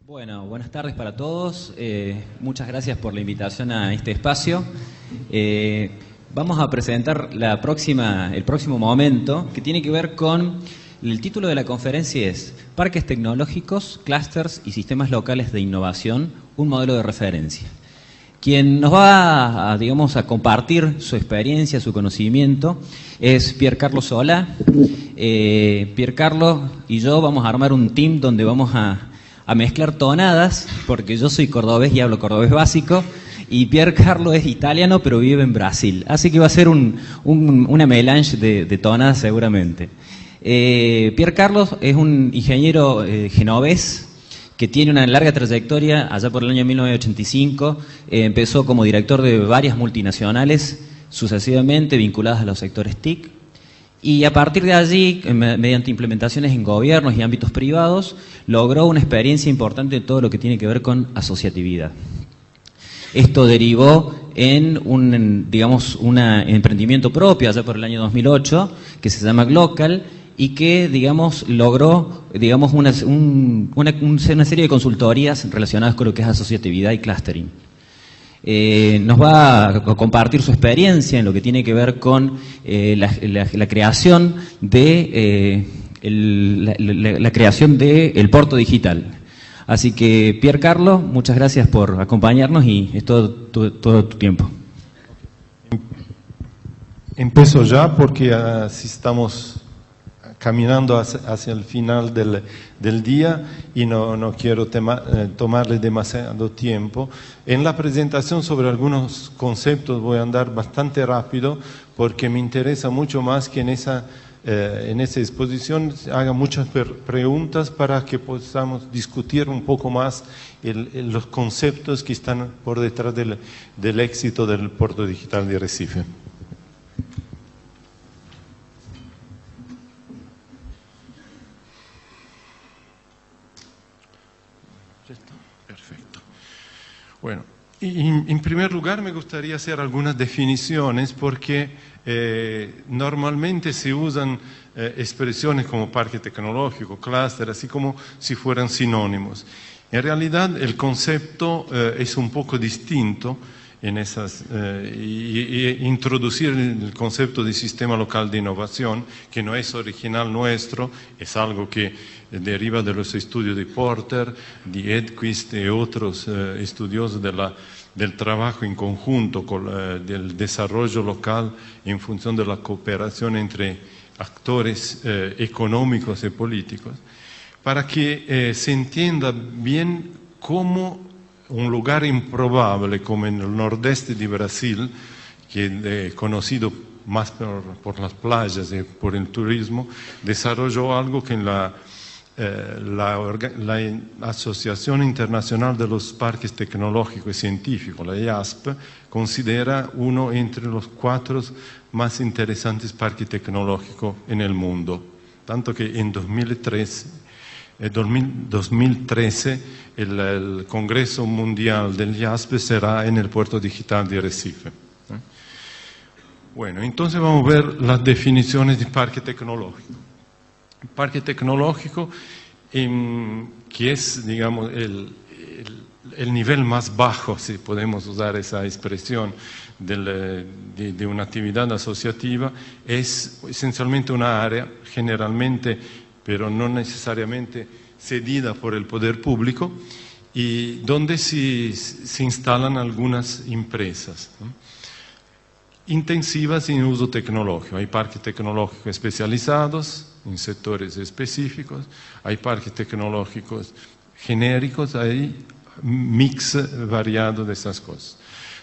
Bueno, buenas tardes para todos. Muchas gracias por la invitación a este espacio. Vamos a presentar el próximo momento, que tiene que ver con... El título de la conferencia es Parques tecnológicos, clústeres y sistemas locales de innovación, un modelo de referencia. Quien nos va a compartir su experiencia, su conocimiento, es Piercarlo Solà. Piercarlo y yo vamos a armar un team donde vamos a mezclar tonadas, porque yo soy cordobés y hablo cordobés básico, y Piercarlo es italiano pero vive en Brasil. Así que va a ser una melange de tonadas seguramente. Piercarlo es un ingeniero genovés que tiene una larga trayectoria. Allá por el año 1985 empezó como director de varias multinacionales sucesivamente vinculadas a los sectores TIC, y a partir de allí, mediante implementaciones en gobiernos y ámbitos privados, logró una experiencia importante en todo lo que tiene que ver con asociatividad. Esto derivó en un emprendimiento propio allá por el año 2008 que se llama Glocal, y que, logró, una serie de consultorías relacionadas con lo que es asociatividad y clustering. Nos va a compartir su experiencia en lo que tiene que ver con la creación de el Porto Digital. Así que, Piercarlo, muchas gracias por acompañarnos y es todo tu tiempo. Empiezo ya porque así estamos caminando hacia el final del día y no quiero tomarle demasiado tiempo. En la presentación sobre algunos conceptos voy a andar bastante rápido porque me interesa mucho más que en esa exposición haga muchas preguntas para que podamos discutir un poco más los conceptos que están por detrás del éxito del Puerto Digital de Recife. Perfecto. Bueno, en primer lugar me gustaría hacer algunas definiciones porque normalmente se usan expresiones como parque tecnológico, clúster, así como si fueran sinónimos. En realidad el concepto es un poco distinto y introducir el concepto de sistema local de innovación, que no es original nuestro, es algo que deriva de los estudios de Porter, de Edquist y otros estudiosos del trabajo en conjunto del desarrollo local en función de la cooperación entre actores económicos y políticos, para que se entienda bien cómo un lugar improbable como en el nordeste de Brasil, que es conocido más por las playas y por el turismo, desarrolló algo que en la Asociación Internacional de los Parques Tecnológicos y Científicos, la IASP, considera uno entre los 4 más interesantes parques tecnológicos en el mundo. Tanto que en 2013 el Congreso Mundial del IASP será en el Puerto Digital de Recife. Bueno, entonces vamos a ver las definiciones de parque tecnológico. Parque tecnológico, que es, digamos, el nivel más bajo, si podemos usar esa expresión, de una actividad asociativa, es esencialmente una área, generalmente, pero no necesariamente cedida por el poder público, y donde se instalan algunas empresas, ¿no?, intensivas en uso tecnológico. Hay parques tecnológicos especializados en sectores específicos, hay parques tecnológicos genéricos, hay mix variado de esas cosas.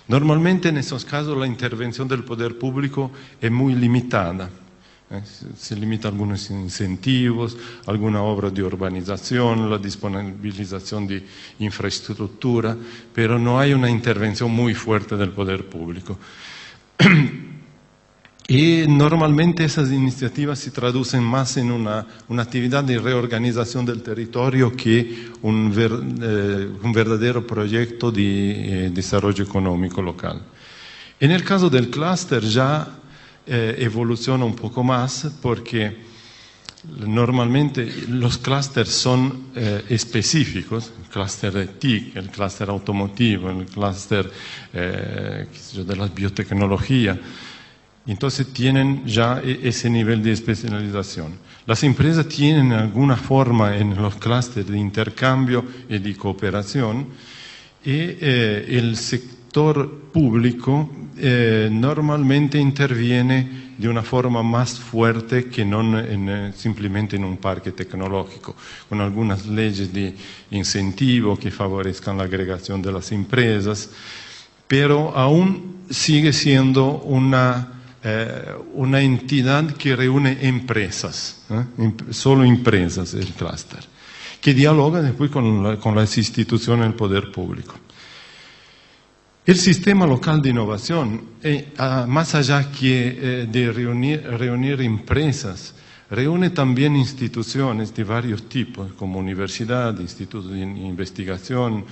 Normalmente en esos casos la intervención del poder público es muy limitada. Se limita a algunos incentivos, alguna obra de urbanización, la disponibilización de infraestructura, pero no hay una intervención muy fuerte del poder público. Y normalmente esas iniciativas se traducen más en una actividad de reorganización del territorio que un verdadero proyecto de desarrollo económico local. En el caso del clúster ya evoluciona un poco más porque Normalmente los clústeres son específicos, el clúster de TIC, el clúster automotivo, el clúster de la biotecnología. Entonces tienen ya ese nivel de especialización. Las empresas tienen alguna forma en los clústeres de intercambio y de cooperación, y el sector público normalmente interviene de una forma más fuerte que no simplemente en un parque tecnológico, con algunas leyes de incentivo que favorezcan la agregación de las empresas, pero aún sigue siendo una entidad que reúne empresas, solo empresas el clúster, que dialoga después con las instituciones del poder público. El sistema local de innovación, más allá que de reunir empresas, reúne también instituciones de varios tipos, como universidades, institutos de investigación,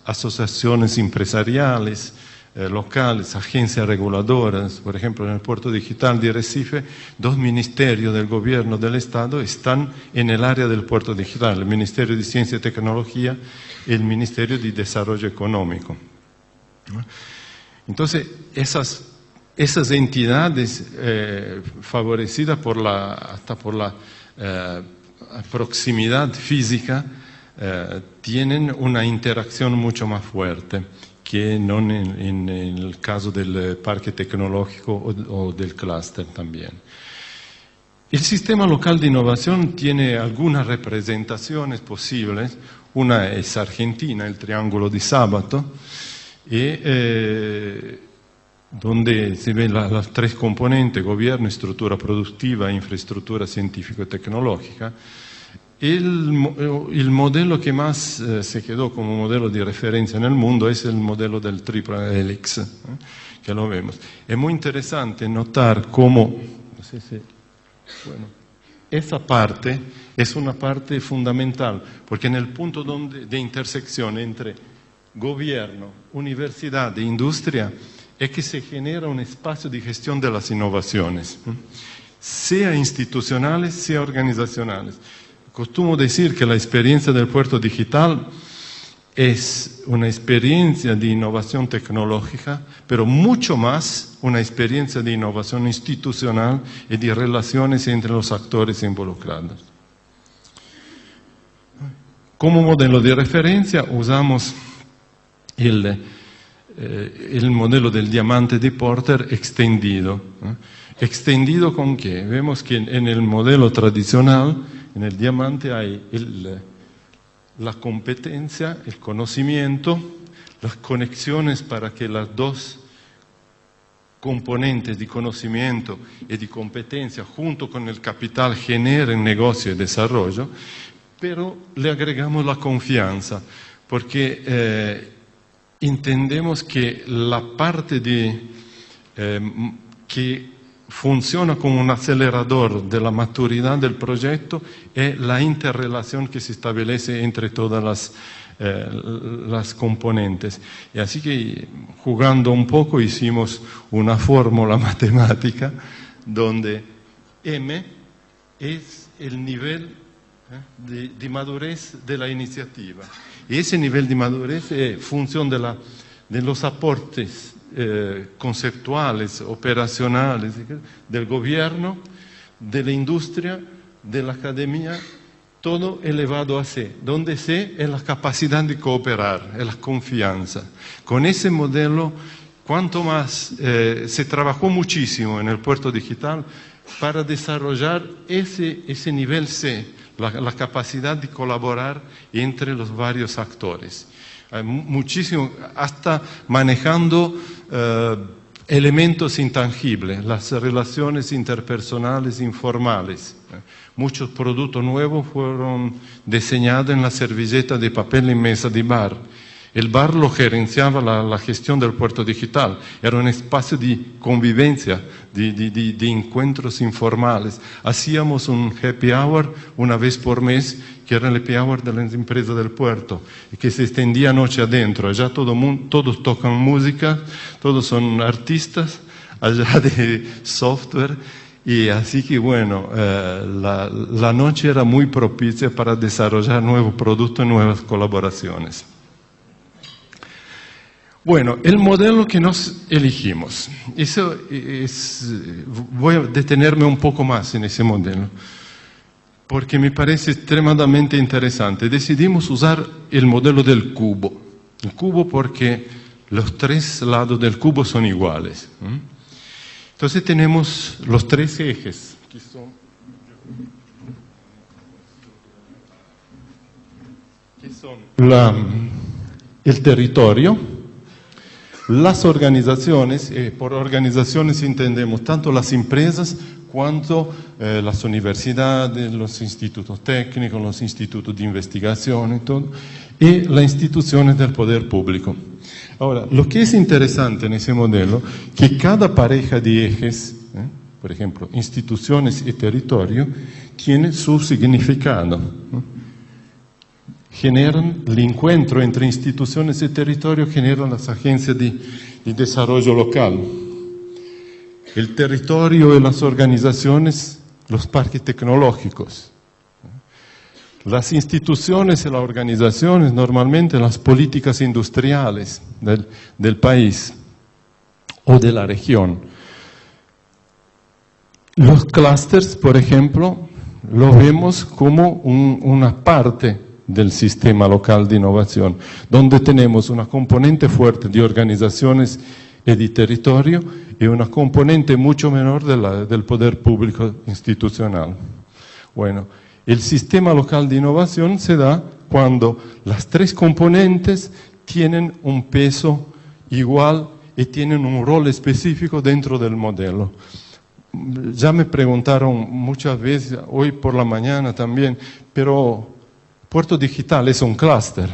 asociaciones empresariales, locales, agencias reguladoras. Por ejemplo, en el Puerto Digital de Recife, 2 ministerios del gobierno del Estado están en el área del Puerto Digital, el Ministerio de Ciencia y Tecnología y el Ministerio de Desarrollo Económico. Entonces, esas entidades favorecidas hasta por la proximidad física tienen una interacción mucho más fuerte que no en el caso del parque tecnológico o del clúster también. El sistema local de innovación tiene algunas representaciones posibles. Una es Argentina, el Triángulo de Sábato, donde se ven las 3 componentes: gobierno, estructura productiva, infraestructura científico-tecnológica. El modelo que más se quedó como modelo de referencia en el mundo es el modelo del triple helix, que lo vemos. Es muy interesante notar cómo, no sé si, bueno, esa parte es una parte fundamental, porque en el punto de intersección entre gobierno, universidad e industria es que se genera un espacio de gestión de las innovaciones, sea institucionales, sea organizacionales. Costumo decir que la experiencia del Puerto Digital es una experiencia de innovación tecnológica, pero mucho más una experiencia de innovación institucional y de relaciones entre los actores involucrados. Como modelo de referencia usamos el modelo del diamante de Porter extendido. ¿Extendido con qué? Vemos que en el modelo tradicional, en el diamante hay la competencia, el conocimiento, las conexiones para que las 2 componentes de conocimiento y de competencia junto con el capital generen negocio y desarrollo, pero le agregamos la confianza, porque entendemos que la parte que funciona como un acelerador de la maturidad del proyecto es la interrelación que se establece entre todas las componentes. Y así que, jugando un poco, hicimos una fórmula matemática donde M es el nivel de madurez de la iniciativa. Y ese nivel de madurez es función de los aportes conceptuales, operacionales del gobierno, de la industria, de la academia, todo elevado a C, donde C es la capacidad de cooperar, es la confianza. Con ese modelo, cuanto más se trabajó muchísimo en el Puerto Digital para desarrollar ese nivel C, la capacidad de colaborar entre los varios actores. Muchísimo, hasta manejando elementos intangibles, las relaciones interpersonales informales. Muchos productos nuevos fueron diseñados en la servilleta de papel en mesa de bar. El bar lo gerenciaba la gestión del Puerto Digital. Era un espacio de convivencia, de encuentros informales. Hacíamos un happy hour una vez por mes, que era el happy hour de las empresas del puerto, y que se extendía noche adentro. Allá todos tocan música, todos son artistas, allá de software, Y así que bueno, la noche era muy propicia para desarrollar nuevos productos y nuevas colaboraciones. Bueno, el modelo que nos elegimos, voy a detenerme un poco más en ese modelo, porque me parece extremadamente interesante. Decidimos usar el modelo del cubo. El cubo porque los tres lados del cubo son iguales. Entonces tenemos los tres ejes, que son el territorio, las organizaciones, por organizaciones entendemos tanto las empresas cuanto las universidades, los institutos técnicos, los institutos de investigación y todo, y las instituciones del poder público. Ahora, lo que es interesante en ese modelo, que cada pareja de ejes, por ejemplo, instituciones y territorio, tiene su significado. Generan el encuentro entre instituciones y territorio, generan las agencias de desarrollo local. El territorio y las organizaciones, los parques tecnológicos. Las instituciones y las organizaciones, normalmente las políticas industriales del país o de la región. Los clústeres, por ejemplo, lo vemos como una parte del sistema local de innovación, donde tenemos una componente fuerte de organizaciones y de territorio y una componente mucho menor del poder público institucional. Bueno, el sistema local de innovación se da cuando las tres componentes tienen un peso igual y tienen un rol específico dentro del modelo. Ya me preguntaron muchas veces, hoy por la mañana también, pero Puerto Digital es un clúster.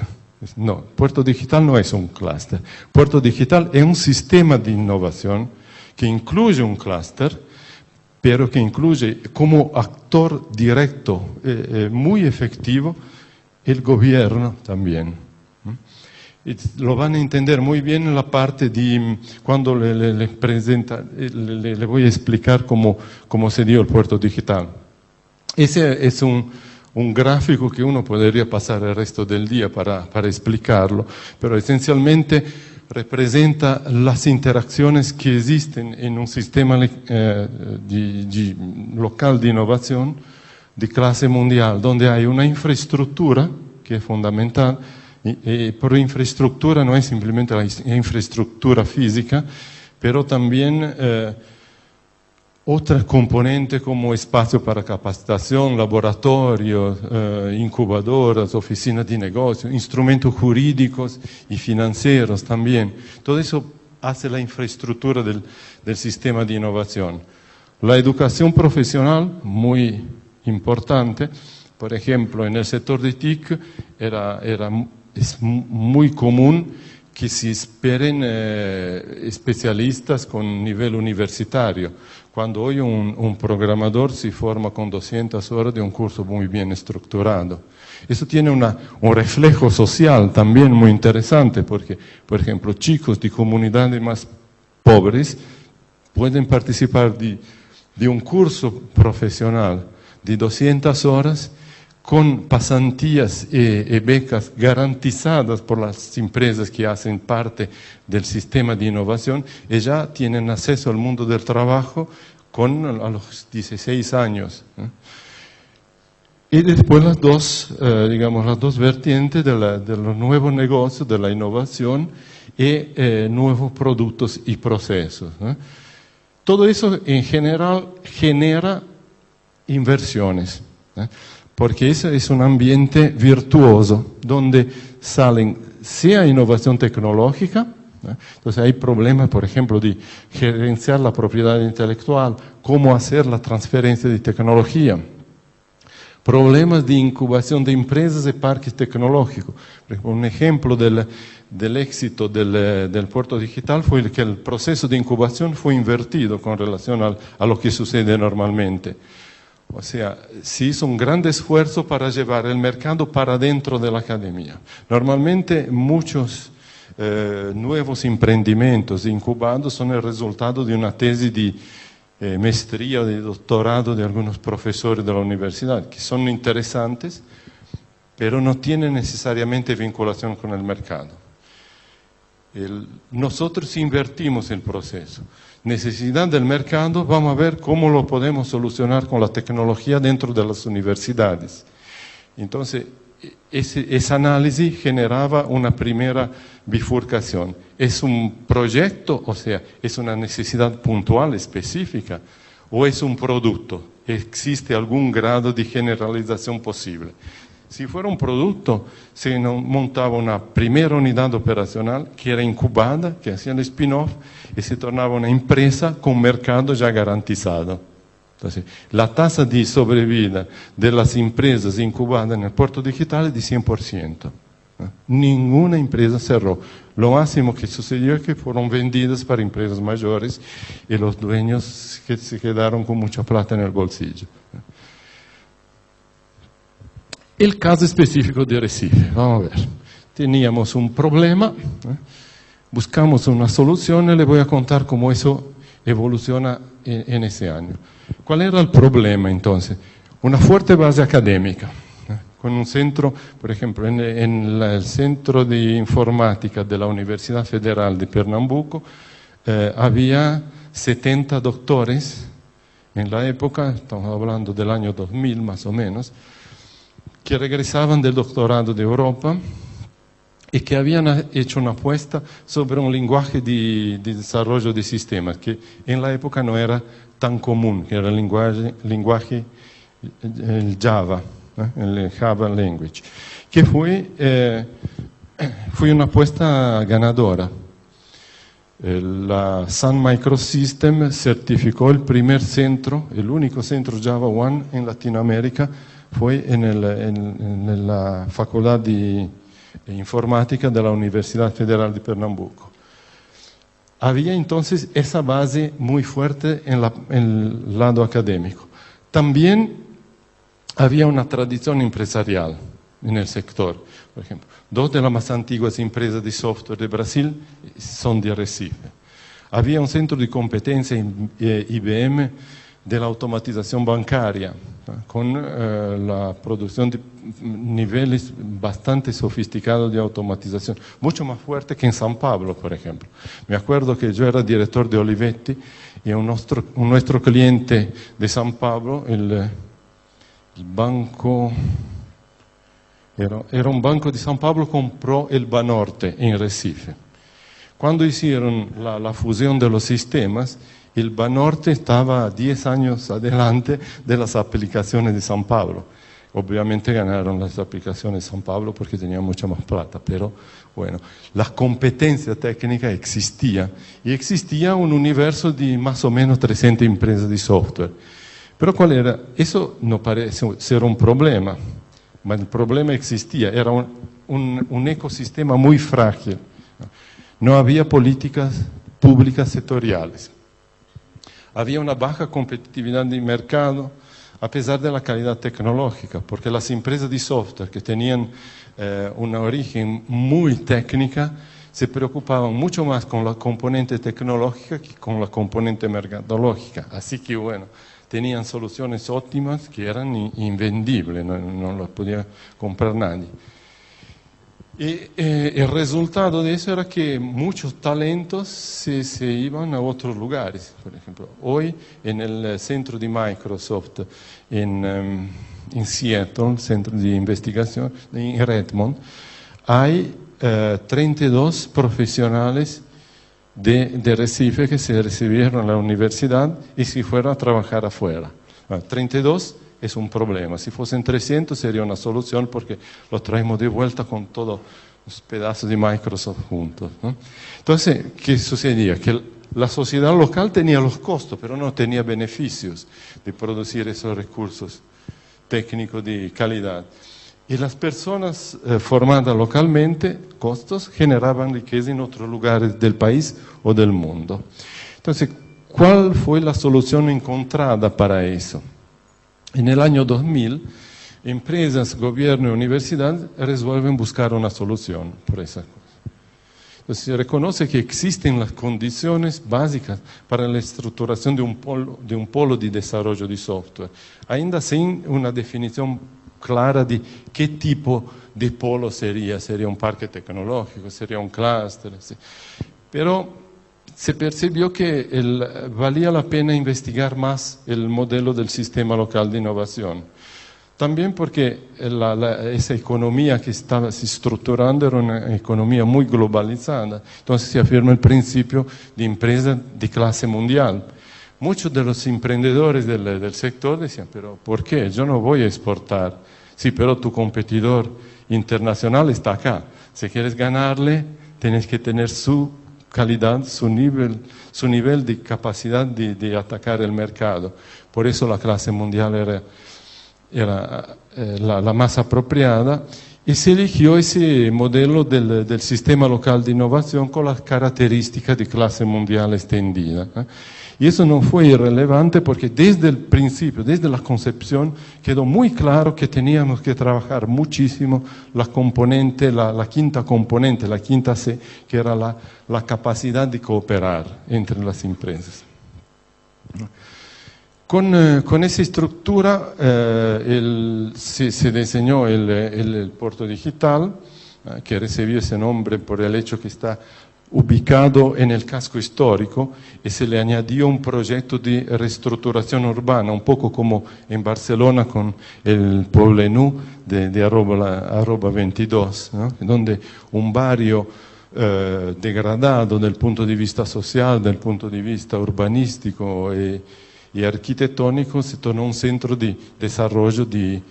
No, Puerto Digital no es un clúster. Puerto Digital es un sistema de innovación que incluye un clúster, pero que incluye como actor directo muy efectivo el gobierno también. Y lo van a entender muy bien en la parte de cuando le voy a explicar cómo se dio el Puerto Digital. Ese es un gráfico que uno podría pasar el resto del día para explicarlo, pero esencialmente representa las interacciones que existen en un sistema local de innovación de clase mundial, donde hay una infraestructura que es fundamental, y por infraestructura no es simplemente la infraestructura física, pero también otra componente como espacio para capacitación, laboratorios, incubadoras, oficinas de negocio, instrumentos jurídicos y financieros también. Todo eso hace la infraestructura del sistema de innovación. La educación profesional, muy importante. Por ejemplo, en el sector de TIC es muy común que se esperen especialistas con nivel universitario, cuando hoy un programador se forma con 200 horas de un curso muy bien estructurado. Eso tiene un reflejo social también muy interesante, porque, por ejemplo, chicos de comunidades más pobres pueden participar de un curso profesional de 200 horas con pasantías y becas garantizadas por las empresas que hacen parte del sistema de innovación y ya tienen acceso al mundo del trabajo a los 16 años. Y después las dos vertientes de los nuevos negocios, de la innovación y nuevos productos y procesos. Todo eso en general genera inversiones. Porque ese es un ambiente virtuoso donde salen sea innovación tecnológica, entonces hay problemas, por ejemplo, de gerenciar la propiedad intelectual, cómo hacer la transferencia de tecnología, problemas de incubación de empresas y parques tecnológicos. Un ejemplo del éxito del Puerto Digital fue que el proceso de incubación fue invertido con relación a lo que sucede normalmente. O sea, se hizo un gran esfuerzo para llevar el mercado para dentro de la academia. Normalmente muchos nuevos emprendimientos incubados son el resultado de una tesis maestría o de doctorado de algunos profesores de la universidad, que son interesantes, pero no tienen necesariamente vinculación con el mercado. Nosotros invertimos el proceso. Necesidad del mercado, vamos a ver cómo lo podemos solucionar con la tecnología dentro de las universidades. Entonces, ese análisis generaba una primera bifurcación. ¿Es un proyecto, o sea, es una necesidad puntual, específica, o es un producto? ¿Existe algún grado de generalización posible? Si fuera un producto, se montaba una primera unidad operacional que era incubada, que hacía el spin-off y se tornaba una empresa con mercado ya garantizado. Entonces, la tasa de sobrevida de las empresas incubadas en el puerto digital es de 100%. Ninguna empresa cerró. Lo máximo que sucedió es que fueron vendidas para empresas mayores y los dueños que se quedaron con mucha plata en el bolsillo. El caso específico de Recife, vamos a ver. Teníamos un problema, buscamos una solución y le voy a contar cómo eso evoluciona en ese año. ¿Cuál era el problema entonces? Una fuerte base académica, con un centro, por ejemplo, en el Centro de Informática de la Universidad Federal de Pernambuco, había 70 doctores en la época, estamos hablando del año 2000 más o menos, que regresaban del doctorado de Europa y que habían hecho una apuesta sobre un lenguaje de desarrollo de sistemas, que en la época no era tan común, que era el lenguaje el Java, el Java Language, que fue una apuesta ganadora. La Sun Microsystems certificó el primer centro, el único centro Java One en Latinoamérica, fue en la Facultad de Informática de la Universidad Federal de Pernambuco. Había entonces esa base muy fuerte en el lado académico. También había una tradición empresarial en el sector. Por ejemplo, dos de las más antiguas empresas de software de Brasil son de Recife. Había un centro de competencia en IBM de la automatización bancaria, con la producción de niveles bastante sofisticados de automatización, mucho más fuerte que en San Pablo, por ejemplo. Me acuerdo que yo era director de Olivetti y nuestro cliente de San Pablo, el banco, era un banco de San Pablo, compró el Banorte en Recife. Cuando hicieron la fusión de los sistemas, el Banorte estaba 10 años adelante de las aplicaciones de San Pablo. Obviamente ganaron las aplicaciones de San Pablo porque tenían mucha más plata, pero bueno, la competencia técnica existía y existía un universo de más o menos 300 empresas de software. Pero ¿cuál era? Eso no parece ser un problema, pero el problema existía, era un ecosistema muy frágil. No había políticas públicas sectoriales. Había una baja competitividad de mercado, a pesar de la calidad tecnológica, porque las empresas de software que tenían una origen muy técnica se preocupaban mucho más con la componente tecnológica que con la componente mercadológica. Así que, bueno, tenían soluciones óptimas que eran invendibles, no las podía comprar nadie. Y el resultado de eso era que muchos talentos se iban a otros lugares. Por ejemplo, hoy en el centro de Microsoft en Seattle, centro de investigación en Redmond, hay 32 profesionales de Recife que se recibieron en la universidad y se fueron a trabajar afuera. 32 es un problema. Si fuesen 300 sería una solución porque lo traemos de vuelta con todos los pedazos de Microsoft juntos, ¿no? Entonces, ¿qué sucedía? Que la sociedad local tenía los costos, pero no tenía beneficios de producir esos recursos técnicos de calidad. Y las personas formadas localmente, costos, generaban riqueza en otros lugares del país o del mundo. Entonces, ¿cuál fue la solución encontrada para eso? En el año 2000, empresas, gobierno y universidad resuelven buscar una solución por esa cosa. Entonces, se reconoce que existen las condiciones básicas para la estructuración de un polo de desarrollo de software, ainda sin una definición clara de qué tipo de polo sería un parque tecnológico, sería un clúster, ¿sí? Pero se percibió que valía la pena investigar más el modelo del sistema local de innovación. También porque esa economía que estaba se estructurando era una economía muy globalizada, entonces se afirma el principio de empresa de clase mundial. Muchos de los emprendedores del sector decían, pero ¿por qué? Yo no voy a exportar. Sí, pero tu competidor internacional está acá. Si quieres ganarle, tienes que tener su calidad, su nivel de capacidad de atacar el mercado. Por eso la clase mundial era la más apropiada y se eligió ese modelo del sistema local de innovación con las características de clase mundial extendida. Y eso no fue irrelevante porque desde el principio, desde la concepción, quedó muy claro que teníamos que trabajar muchísimo la componente, la quinta componente, la quinta C, que era la capacidad de cooperar entre las empresas. Con esa estructura se diseñó el puerto digital, que recibió ese nombre por el hecho que está ubicado en el casco histórico y se le añadió un proyecto de reestructuración urbana, un poco como en Barcelona con el Poblenou de arroba 22, ¿no? Donde un barrio degradado del punto de vista social, del punto de vista urbanístico y arquitectónico se tornó un centro de desarrollo de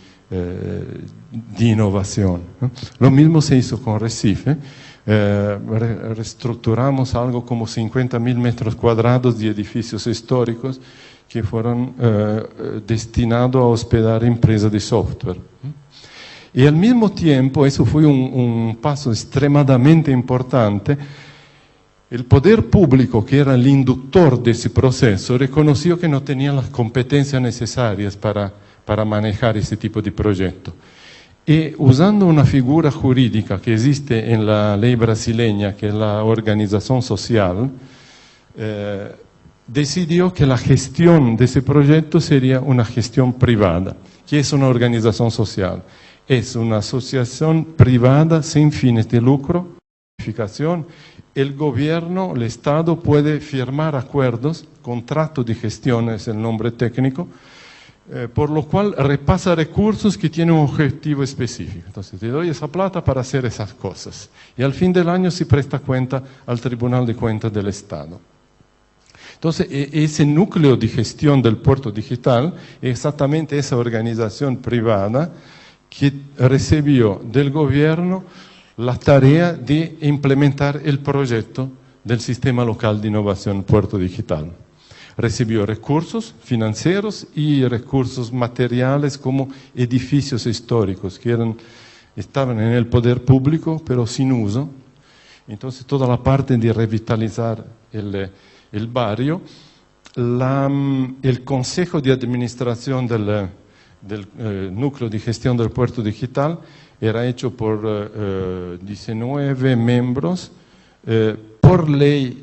innovación, ¿no? Lo mismo se hizo con Recife. Reestructuramos algo como 50.000 metros cuadrados de edificios históricos que fueron destinados a hospedar empresas de software. Y al mismo tiempo, eso fue un paso extremadamente importante, el poder público, que era el inductor de ese proceso, reconoció que no tenía las competencias necesarias para manejar ese tipo de proyecto. Y usando una figura jurídica que existe en la ley brasileña, que es la organización social, decidió que la gestión de ese proyecto sería una gestión privada. ¿Qué es una organización social? Es una asociación privada sin fines de lucro. El gobierno, el Estado puede firmar acuerdos, contrato de gestión es el nombre técnico, por lo cual repasa recursos que tienen un objetivo específico. Entonces, te doy esa plata para hacer esas cosas. Y al fin del año se presta cuenta al Tribunal de Cuentas del Estado. Entonces, ese núcleo de gestión del puerto digital es exactamente esa organización privada que recibió del gobierno la tarea de implementar el proyecto del Sistema Local de Innovación Puerto Digital. Recibió recursos financieros y recursos materiales como edificios históricos que estaban en el poder público pero sin uso. Entonces toda la parte de revitalizar el barrio, el Consejo de Administración del Núcleo de Gestión del Puerto Digital era hecho por 19 miembros por ley.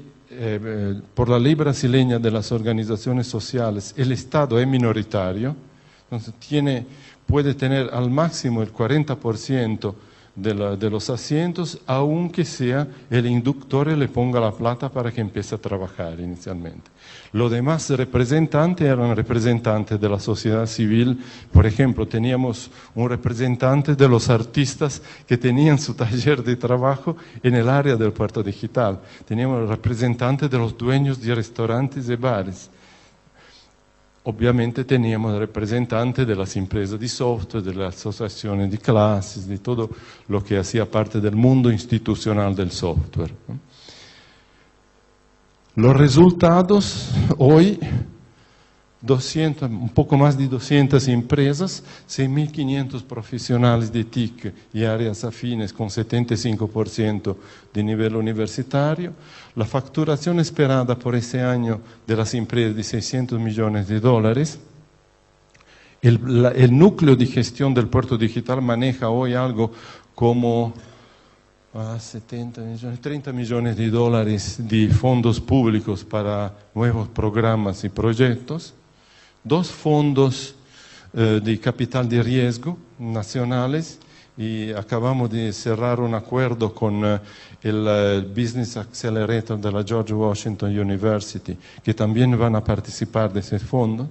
Por la ley brasileña de las organizaciones sociales, el Estado es minoritario, entonces puede tener al máximo el 40% de los asientos, aunque sea el inductor y le ponga la plata para que empiece a trabajar inicialmente. Los demás representantes eran representantes de la sociedad civil. Por ejemplo, teníamos un representante de los artistas que tenían su taller de trabajo en el área del puerto digital. Teníamos representantes de los dueños de restaurantes y bares. Obviamente teníamos representantes de las empresas de software, de las asociaciones de clases, de todo lo que hacía parte del mundo institucional del software. Los resultados, hoy, un poco más de 200 empresas, 6.500 profesionales de TIC y áreas afines con 75% de nivel universitario. La facturación esperada por ese año de las empresas de $600 millones. El núcleo de gestión del puerto digital maneja hoy algo como a 70 millones, 30 millones de dólares de fondos públicos para nuevos programas y proyectos, 2 fondos de capital de riesgo nacionales, y acabamos de cerrar un acuerdo con el Business Accelerator de la George Washington University, que también van a participar de ese fondo.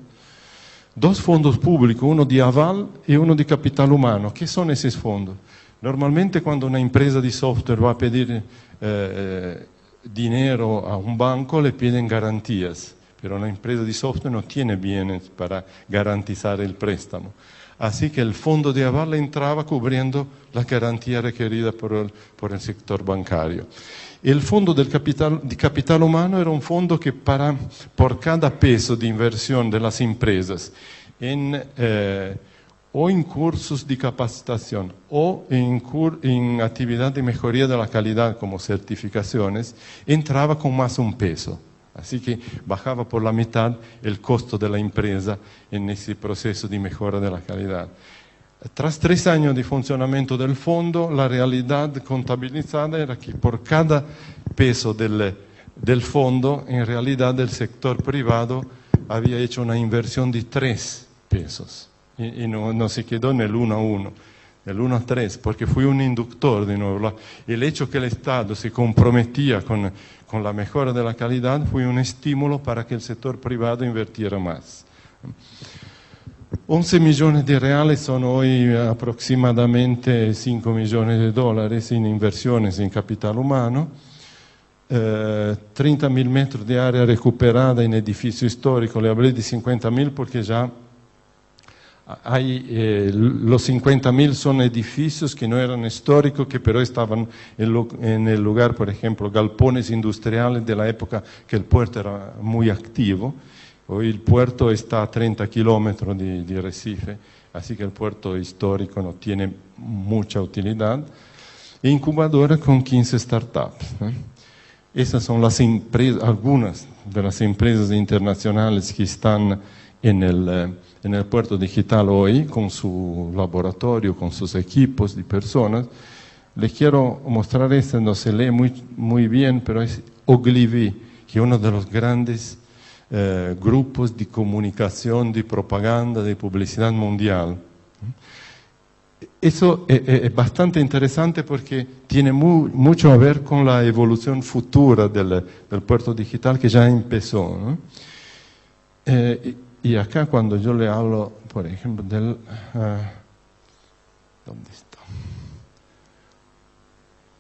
2 fondos públicos, uno de aval y uno de capital humano. ¿Qué son esos fondos? Normalmente cuando una empresa de software va a pedir dinero a un banco, le piden garantías, pero una empresa de software no tiene bienes para garantizar el préstamo. Así que el fondo de aval entraba cubriendo la garantía requerida por el sector bancario. El fondo de capital humano era un fondo que por cada peso de inversión de las empresas o en cursos de capacitación o en actividad de mejoría de la calidad como certificaciones, entraba con más un peso. Así que bajaba por la mitad el costo de la empresa en ese proceso de mejora de la calidad. Tras 3 años de funcionamiento del fondo, la realidad contabilizada era que por cada peso del fondo, en realidad el sector privado había hecho una inversión de 3 pesos. Y no se quedó en el 1 a 1, del 1 a 3, porque fue un inductor de nuevo. El hecho que el Estado se comprometía con la mejora de la calidad fue un estímulo para que el sector privado invirtiera más. 11 millones de reales son hoy aproximadamente 5 millones de dólares en inversiones en capital humano, 30.000 metros de área recuperada en edificio histórico. Le hablé de 50.000 porque ya los 50.000 son edificios que no eran históricos, que pero estaban en el lugar, por ejemplo, galpones industriales de la época que el puerto era muy activo. Hoy el puerto está a 30 kilómetros de Recife, así que el puerto histórico no tiene mucha utilidad. Incubadora con 15 startups. Esas son las empresas, algunas de las empresas internacionales que están en el puerto digital hoy, con su laboratorio, con sus equipos de personas. Les quiero mostrar esta, no se lee muy bien, pero es Ogilvy, que es uno de los grandes grupos de comunicación, de propaganda, de publicidad mundial. Eso es bastante interesante porque tiene mucho a ver con la evolución futura del puerto digital que ya empezó, ¿no? Y acá cuando yo le hablo, por ejemplo, ¿dónde está?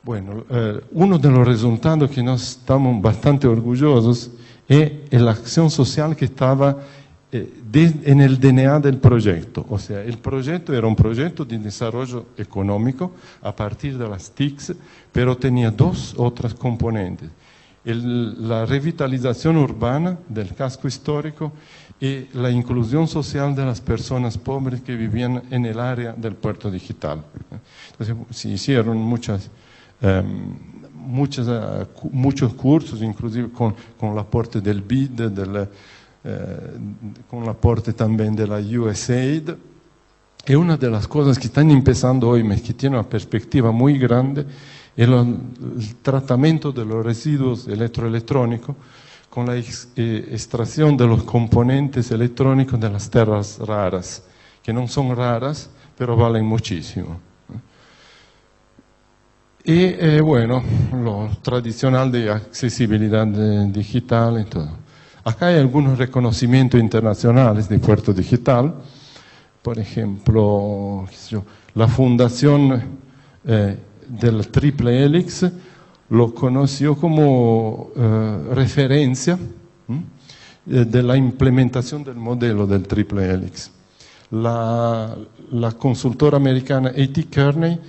Bueno, uno de los resultados que nos estamos bastante orgullosos es la acción social que estaba en el DNA del proyecto. O sea, el proyecto era un proyecto de desarrollo económico a partir de las TICs, pero tenía 2 otras componentes. La revitalización urbana del casco histórico y la inclusión social de las personas pobres que vivían en el área del puerto digital. Entonces se hicieron muchos cursos, inclusive con el aporte del BID, con el aporte también de la USAID. Y una de las cosas que están empezando hoy, que tiene una perspectiva muy grande, es el tratamiento de los residuos electroelectrónicos con la extracción de los componentes electrónicos de las tierras raras, que no son raras, pero valen muchísimo. Y bueno, lo tradicional de accesibilidad digital y todo. Acá hay algunos reconocimientos internacionales de puerto digital. Por ejemplo, la fundación del Triple Helix lo conoció como referencia de la implementación del modelo del Triple Helix. La consultora americana A.T. Kearney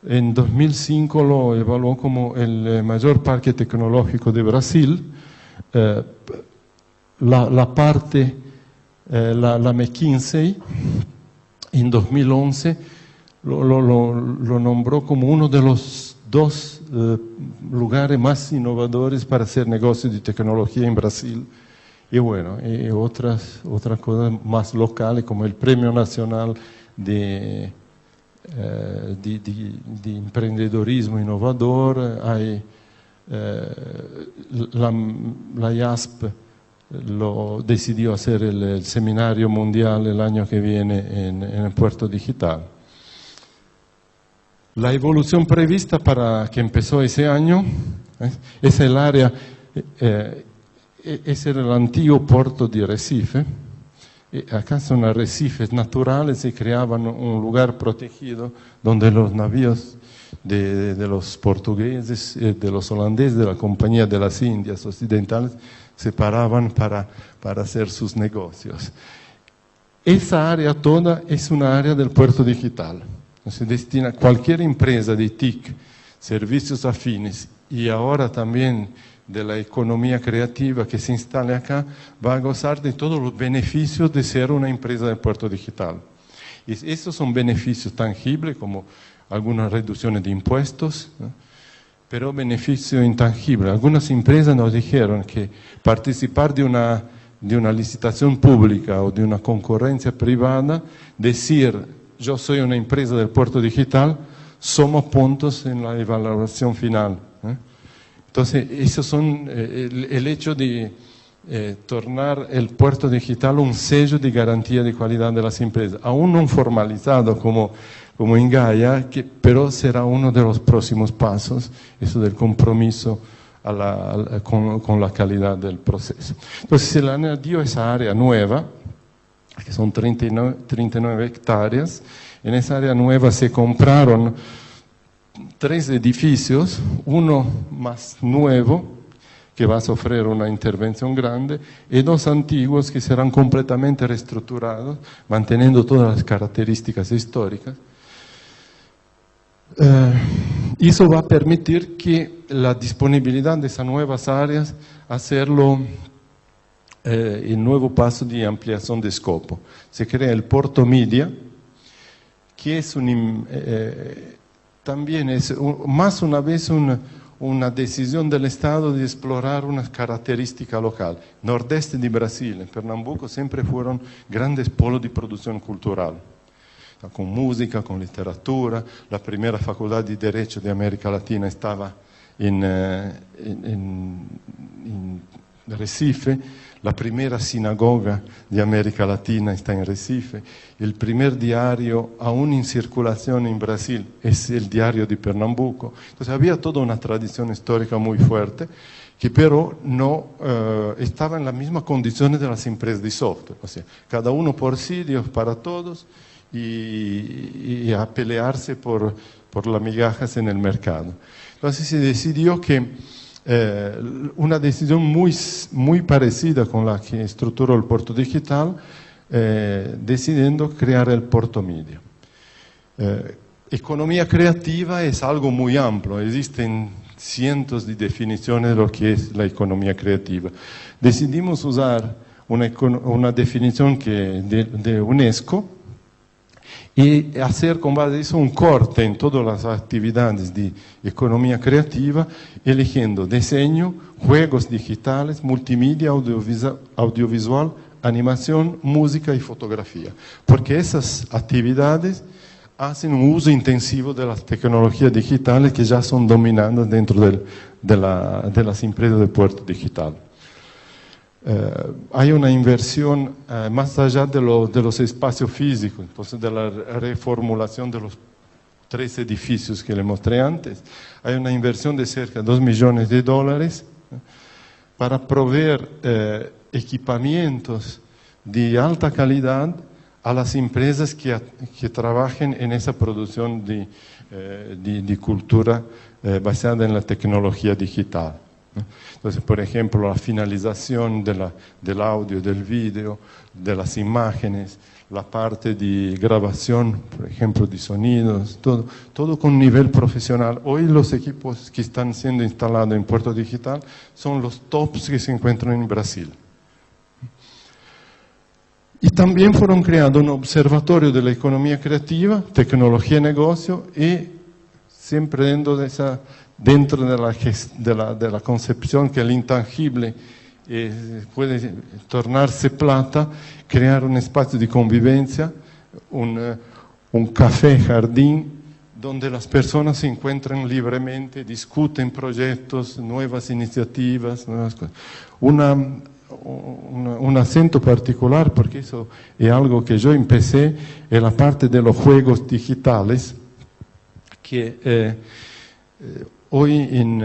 en 2005 lo evaluó como el mayor parque tecnológico de Brasil. La McKinsey en 2011 lo nombró como uno de los 2 lugares más innovadores para hacer negocios de tecnología en Brasil. Y bueno, otras cosas más locales como el Premio Nacional de di imprendedorismo innovador. Hay la IASP decidió hacer el seminario mundial el año que viene en el Puerto Digital. La evolución prevista para que empezó ese año es el área, es el antiguo puerto de Recife. Acá son arrecifes naturales y creaban un lugar protegido donde los navíos de los portugueses, de los holandeses, de la Compañía de las Indias Occidentales, se paraban para hacer sus negocios. Esa área toda es una área del puerto digital. Se destina a cualquier empresa de TIC, servicios afines y ahora también de la economía creativa que se instale acá, va a gozar de todos los beneficios de ser una empresa del puerto digital. Y estos son beneficios tangibles como algunas reducciones de impuestos, ¿no? Pero beneficio intangible. Algunas empresas nos dijeron que participar de una licitación pública o de una concurrencia privada, decir yo soy una empresa del puerto digital, somos puntos en la evaluación final. Entonces, esos son el hecho de tornar el puerto digital un sello de garantía de calidad de las empresas, aún no formalizado como en Gaia, pero será uno de los próximos pasos, eso del compromiso con la calidad del proceso. Entonces, se le añadió esa área nueva, que son 39 hectáreas. En esa área nueva se compraron 3 edificios, uno más nuevo, que va a sufrir una intervención grande, y 2 antiguos que serán completamente reestructurados, manteniendo todas las características históricas. Eso va a permitir que la disponibilidad de esas nuevas áreas, hacerlo el nuevo paso de ampliación de escopo. Se crea el Porto Media, que es también es más una vez una decisión del Estado de explorar una característica local. Nordeste de Brasil, en Pernambuco, siempre fueron grandes polos de producción cultural, con música, con literatura. La primera facultad de Derecho de América Latina estaba en Recife. La primera sinagoga de América Latina está en Recife. El primer diario aún en circulación en Brasil es el Diario de Pernambuco. Entonces había toda una tradición histórica muy fuerte, que pero no estaba en las mismas condiciones de las empresas de software. O sea, cada uno por sí, Dios para todos, y a pelearse por las migajas en el mercado. Entonces se decidió que una decisión muy parecida con la que estructuró el Puerto Digital, decidiendo crear el Porto Media. Economía creativa es algo muy amplio, existen cientos de definiciones de lo que es la economía creativa. Decidimos usar una definición de UNESCO, y hacer con base a eso un corte en todas las actividades de economía creativa, eligiendo diseño, juegos digitales, multimedia, audiovisual, animación, música y fotografía. Porque esas actividades hacen un uso intensivo de las tecnologías digitales que ya son dominadas dentro de las empresas de puerto digital. Hay una inversión más allá de los espacios físicos, entonces de la reformulación de los 3 edificios que le mostré antes. Hay una inversión de cerca de $2 millones para proveer equipamientos de alta calidad a las empresas que trabajen en esa producción de cultura basada en la tecnología digital. Entonces, por ejemplo, la finalización del audio, del vídeo, de las imágenes, la parte de grabación, por ejemplo, de sonidos, todo con nivel profesional. Hoy los equipos que están siendo instalados en Puerto Digital son los tops que se encuentran en Brasil. Y también fueron creados un observatorio de la economía creativa, tecnología y negocio, y siempre dentro de la concepción que el intangible puede tornarse plata, crear un espacio de convivencia, un café jardín donde las personas se encuentran libremente, discuten proyectos, nuevas iniciativas, nuevas cosas. Un acento particular, porque eso es algo que yo empecé en la parte de los juegos digitales, que hoy en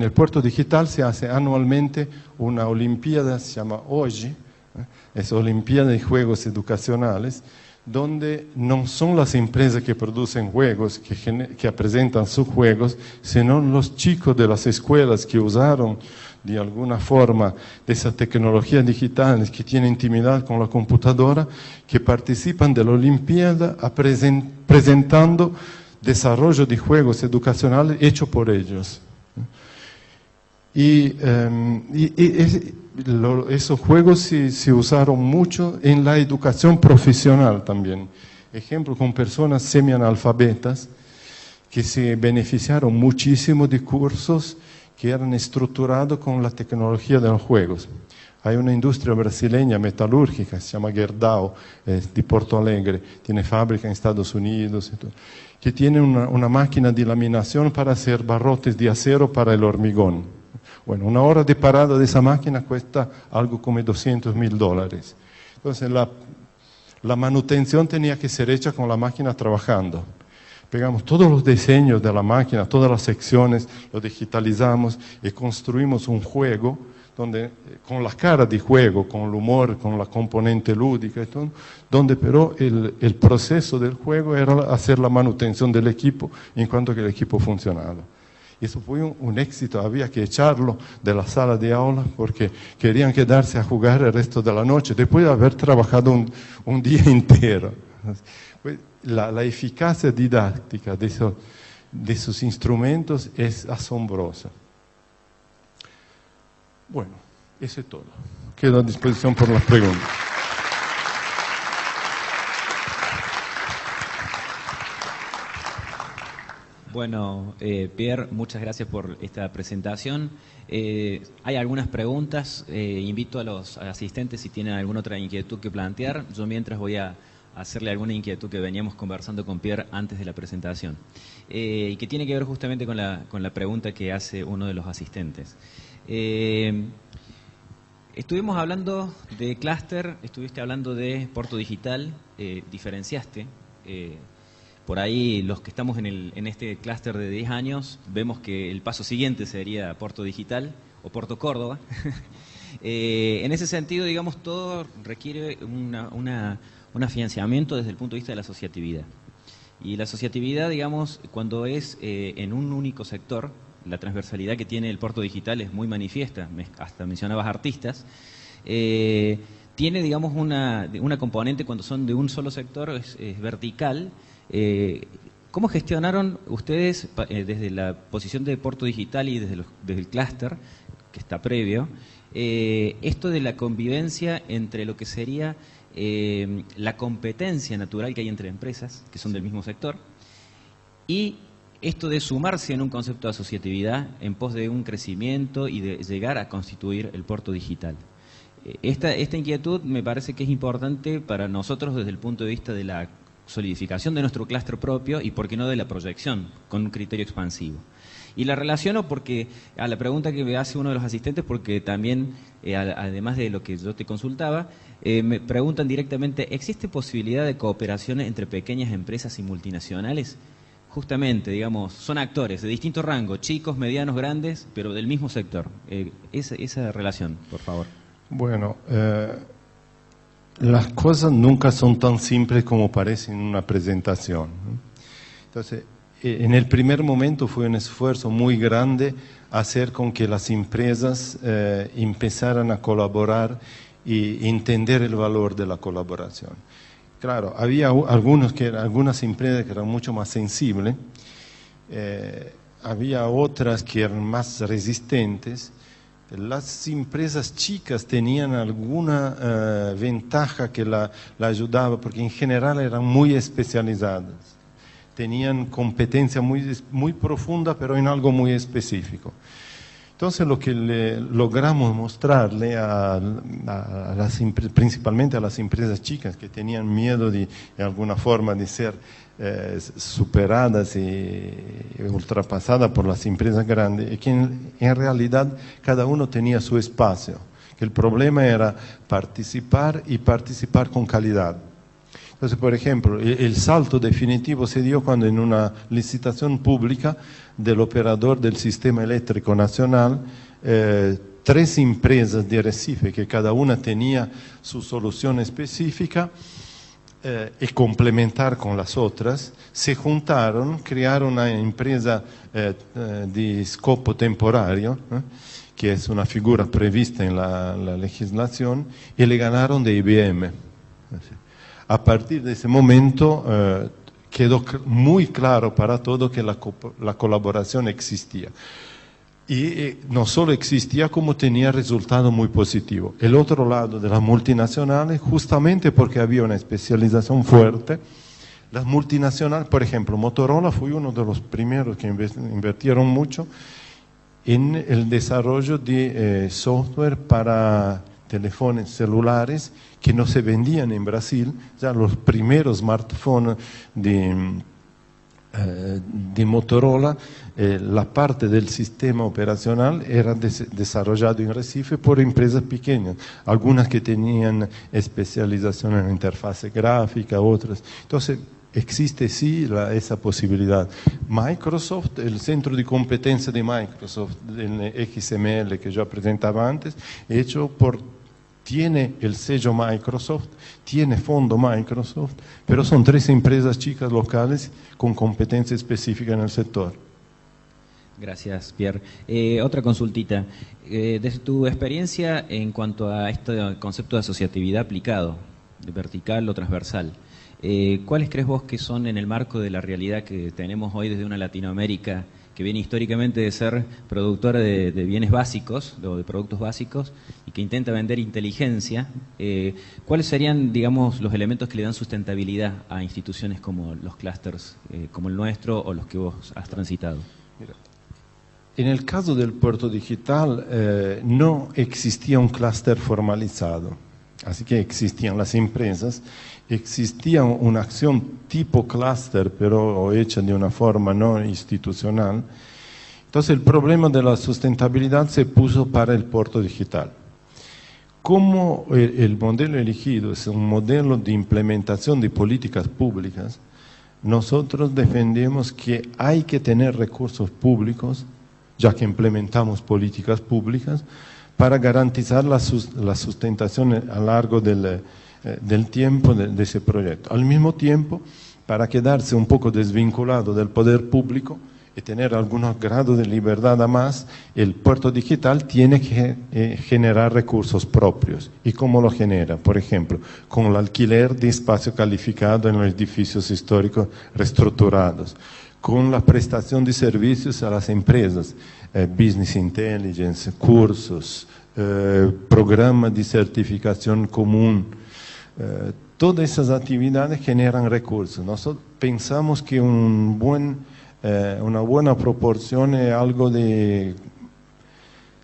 el Puerto Digital se hace anualmente una olimpiada, se llama OGI, es Olimpiada de Juegos Educacionales, donde no son las empresas que producen juegos, que presentan sus juegos, sino los chicos de las escuelas que usaron de alguna forma de esa tecnología digital, que tienen intimidad con la computadora, que participan de la Olimpiada presentando desarrollo de juegos educacionales hecho por ellos. Esos juegos se usaron mucho en la educación profesional también. Ejemplo, con personas semianalfabetas que se beneficiaron muchísimo de cursos que eran estructurados con la tecnología de los juegos. Hay una industria brasileña metalúrgica, se llama Gerdau, de Porto Alegre, tiene fábrica en Estados Unidos, que tiene una máquina de laminación para hacer barrotes de acero para el hormigón. Bueno, una hora de parada de esa máquina cuesta algo como $200.000. Entonces la manutención tenía que ser hecha con la máquina trabajando. Pegamos todos los diseños de la máquina, todas las secciones, lo digitalizamos y construimos un juego donde, con la cara de juego, con el humor, con la componente lúdica, y todo, donde pero el proceso del juego era hacer la manutención del equipo en cuanto que el equipo funcionaba. Y eso fue un éxito, había que echarlo de la sala de aula porque querían quedarse a jugar el resto de la noche, después de haber trabajado un día entero. La eficacia didáctica de esos instrumentos es asombrosa. Bueno, eso es todo. Quedo a disposición por las preguntas. Bueno, Pierre, muchas gracias por esta presentación. Hay algunas preguntas. Invito a los asistentes si tienen alguna otra inquietud que plantear. Yo mientras voy a hacerle alguna inquietud que veníamos conversando con Pierre antes de la presentación, y que tiene que ver justamente con la pregunta que hace uno de los asistentes. Estuvimos hablando de clúster, estuviste hablando de Porto Digital, diferenciaste. Por ahí los que estamos en este clúster de 10 años, vemos que el paso siguiente sería Porto Digital o Porto Córdoba. En ese sentido, digamos, todo requiere un financiamiento desde el punto de vista de la asociatividad. Y la asociatividad, digamos, cuando es en un único sector, la transversalidad que tiene el Porto Digital es muy manifiesta, hasta mencionabas artistas, tiene, digamos, una componente cuando son de un solo sector, es vertical. ¿Cómo gestionaron ustedes desde la posición de Porto Digital y desde el clúster, que está previo, esto de la convivencia entre lo que sería la competencia natural que hay entre empresas que son del mismo sector y esto de sumarse en un concepto de asociatividad en pos de un crecimiento y de llegar a constituir el Porto Digital? Esta inquietud me parece que es importante para nosotros desde el punto de vista de la solidificación de nuestro clúster propio y, por qué no, de la proyección con un criterio expansivo. Y la relaciono porque a la pregunta que me hace uno de los asistentes, porque también, además de lo que yo te consultaba, me preguntan directamente, ¿existe posibilidad de cooperación entre pequeñas empresas y multinacionales? Justamente, digamos, son actores de distinto rango, chicos, medianos, grandes, pero del mismo sector. Esa relación, por favor. Bueno, las cosas nunca son tan simples como parecen en una presentación. Entonces, en el primer momento fue un esfuerzo muy grande hacer con que las empresas empezaran a colaborar y entender el valor de la colaboración. Claro, había algunas empresas que eran mucho más sensibles, había otras que eran más resistentes. Las empresas chicas tenían alguna ventaja que la ayudaba, porque en general eran muy especializadas. Tenían competencia muy profunda, pero en algo muy específico. Entonces lo que logramos mostrarle principalmente a las empresas chicas que tenían miedo de alguna forma de ser superadas y ultrapasadas por las empresas grandes, es que en realidad cada uno tenía su espacio, que el problema era participar y participar con calidad. Entonces, por ejemplo, el salto definitivo se dio cuando en una licitación pública del operador del sistema eléctrico nacional, 3 empresas de Recife, que cada una tenía su solución específica y complementar con las otras, se juntaron, crearon una empresa de escopo temporario, que es una figura prevista en la legislación, y le ganaron de IBM. A partir de ese momento quedó muy claro para todos que la colaboración existía. Y no solo existía, como tenía resultado muy positivo. El otro lado de las multinacionales, justamente porque había una especialización fuerte, las multinacionales, por ejemplo, Motorola fue uno de los primeros que invirtieron mucho en el desarrollo de software para teléfonos celulares que no se vendían en Brasil. Ya los primeros smartphones de Motorola, la parte del sistema operacional era desarrollado en Recife por empresas pequeñas, algunas que tenían especialización en interfase gráfica, otras. Entonces, existe sí esa posibilidad. Microsoft, el centro de competencia de Microsoft, el XML que yo presentaba antes, tiene el sello Microsoft, tiene fondo Microsoft, pero son 3 empresas chicas locales con competencia específica en el sector. Gracias, Pierre. Otra consultita. Desde tu experiencia en cuanto a este concepto de asociatividad aplicado, de vertical o transversal, ¿cuáles crees vos que son en el marco de la realidad que tenemos hoy desde una Latinoamérica que viene históricamente de ser productora de bienes básicos, o de productos básicos, y que intenta vender inteligencia? ¿Cuáles serían, digamos, los elementos que le dan sustentabilidad a instituciones como los clústeres, como el nuestro o los que vos has transitado? Mira, en el caso del puerto digital no existía un clúster formalizado, así que existían las empresas, existía una acción tipo clúster, pero hecha de una forma no institucional. Entonces el problema de la sustentabilidad se puso para el puerto digital. Como el modelo elegido es un modelo de implementación de políticas públicas, nosotros defendemos que hay que tener recursos públicos, ya que implementamos políticas públicas, para garantizar la sustentación a lo largo del tiempo de ese proyecto. Al mismo tiempo, para quedarse un poco desvinculado del poder público y tener algunos grados de libertad a más, el puerto digital tiene que generar recursos propios. ¿Y cómo lo genera? Por ejemplo, con el alquiler de espacio calificado en los edificios históricos reestructurados, con la prestación de servicios a las empresas, business intelligence, cursos, programas de certificación común. Todas esas actividades generan recursos. Nosotros pensamos que una buena proporción es algo de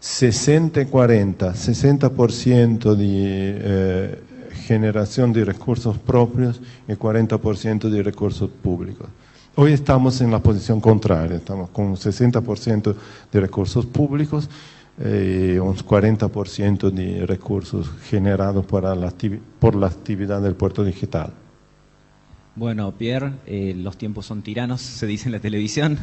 60-40, 60% de generación de recursos propios y 40% de recursos públicos. Hoy estamos en la posición contraria, estamos con 60% de recursos públicos y un 40% de recursos generados por la actividad del puerto digital. Bueno, Pierre, los tiempos son tiranos, se dice en la televisión.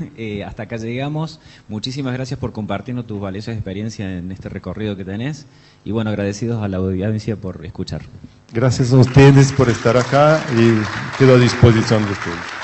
Hasta acá llegamos. Muchísimas gracias por compartirnos tus valiosas experiencias en este recorrido que tenés. Y bueno, agradecidos a la audiencia por escuchar. Gracias a ustedes por estar acá y quedo a disposición de ustedes.